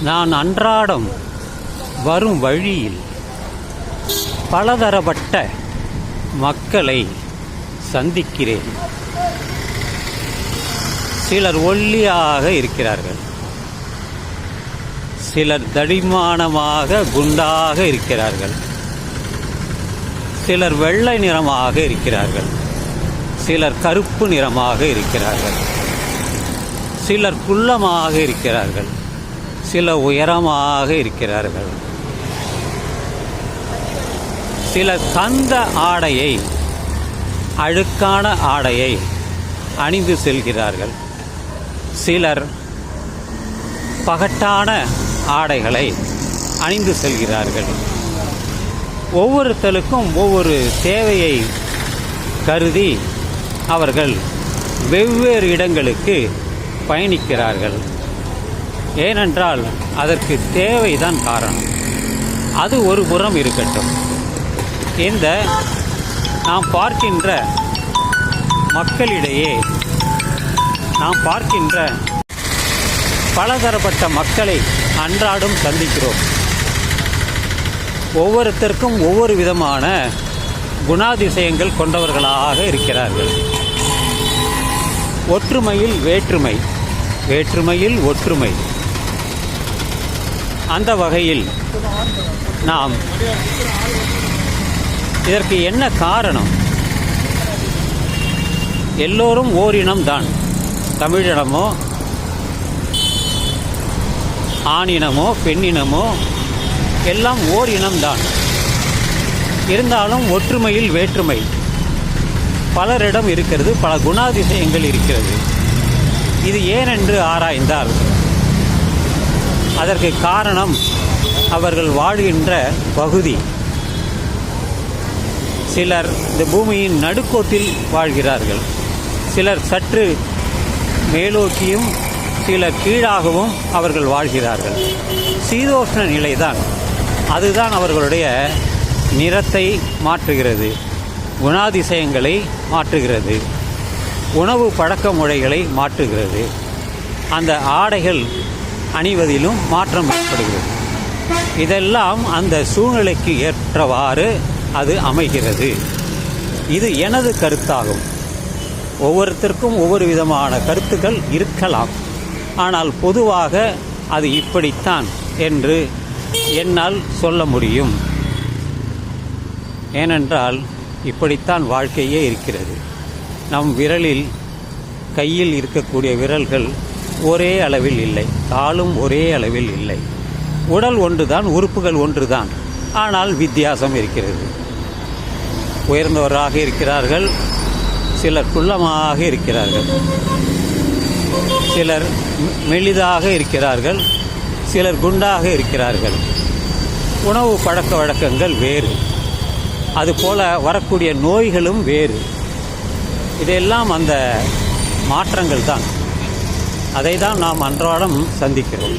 நான் அன்றாடம் வரும் வழியில் பலதரப்பட்ட மக்களை சந்திக்கிறேன். சிலர் ஒல்லியாக இருக்கிறார்கள், சிலர் தடிமானமாக குண்டாக இருக்கிறார்கள், சிலர் வெள்ளை நிறமாக இருக்கிறார்கள், சிலர் கருப்பு நிறமாக இருக்கிறார்கள், சிலர் குள்ளமாக இருக்கிறார்கள், சிலர் உயரமாக இருக்கிறார்கள், சிலர் தந்த ஆடையை, அழுக்கான ஆடையை அணிந்து செல்கிறார்கள், சிலர் பகட்டான ஆடைகளை அணிந்து செல்கிறார்கள். ஒவ்வொருத்தருக்கும் ஒவ்வொரு தேவையை கருதி அவர்கள் வெவ்வேறு இடங்களுக்கு பயணிக்கிறார்கள். ஏனென்றால் அதற்கு தேவைதான் காரணம். அது ஒரு புறம் இருக்கட்டும். இந்த நாம் பார்க்கின்ற மக்களிடையே நாம் பார்க்கின்ற பலதரப்பட்ட மக்களை அன்றாடம் சந்திக்கிறோம். ஒவ்வொருத்தருக்கும் ஒவ்வொரு விதமான குணாதிசயங்கள் கொண்டவர்களாக இருக்கிறார்கள். ஒற்றுமையில் வேற்றுமை, வேற்றுமையில் ஒற்றுமை. அந்த வகையில் நாம் இதற்கு என்ன காரணம்? எல்லோரும் ஓரினம்தான். தமிழினமோ ஆணினமோ பெண்ணினமோ எல்லாம் ஓரினம்தான். இருந்தாலும் ஒற்றுமையில் வேற்றுமை பலரிடம் இருக்கிறது, பல குணாதிசயங்கள் இருக்கிறது. இது ஏனென்று ஆராய்ந்தால் அதற்கு காரணம் அவர்கள் வாழ்கின்ற பகுதி. சிலர் இந்த பூமியின் நடுக்கோட்டில் வாழ்கிறார்கள், சிலர் சற்று மேலோக்கியும் சிலர் கீழாகவும் அவர்கள் வாழ்கிறார்கள். சீதோஷ்ண நிலைதான், அதுதான் அவர்களுடைய நிறத்தை மாற்றுகிறது, குணாதிசயங்களை மாற்றுகிறது, உணவு பழக்க முறைகளை மாற்றுகிறது, அந்த ஆடைகள் அணிவதிலும் மாற்றம் ஏற்படுகிறது. இதெல்லாம் அந்த சூழ்நிலைக்கு ஏற்றவாறு அது அமைகிறது. இது எனது கருத்தாகும். ஒவ்வொருத்தருக்கும் ஒவ்வொரு விதமான கருத்துக்கள் இருக்கலாம். ஆனால் பொதுவாக அது இப்படித்தான் என்று என்னால் சொல்ல முடியும். ஏனென்றால் இப்படித்தான் வாழ்க்கையே இருக்கிறது. நம் விரலில், கையில் இருக்கக்கூடிய விரல்கள் ஒரே அளவில் இல்லை, காலும் ஒரே அளவில் இல்லை. உடல் ஒன்றுதான், உறுப்புகள் ஒன்றுதான், ஆனால் வித்தியாசம் இருக்கிறது. உயர்ந்தவராக இருக்கிறார்கள், சிலர் குள்ளமாக இருக்கிறார்கள், சிலர் மெலிதாக இருக்கிறார்கள், சிலர் குண்டாக இருக்கிறார்கள். உணவு பழக்க வழக்கங்கள் வேறு, அதுபோல வரக்கூடிய நோய்களும் வேறு. இதெல்லாம் அந்த மாற்றங்கள் தான். அதை தான் நாம் அன்றாடம் சந்திக்கிறோம்.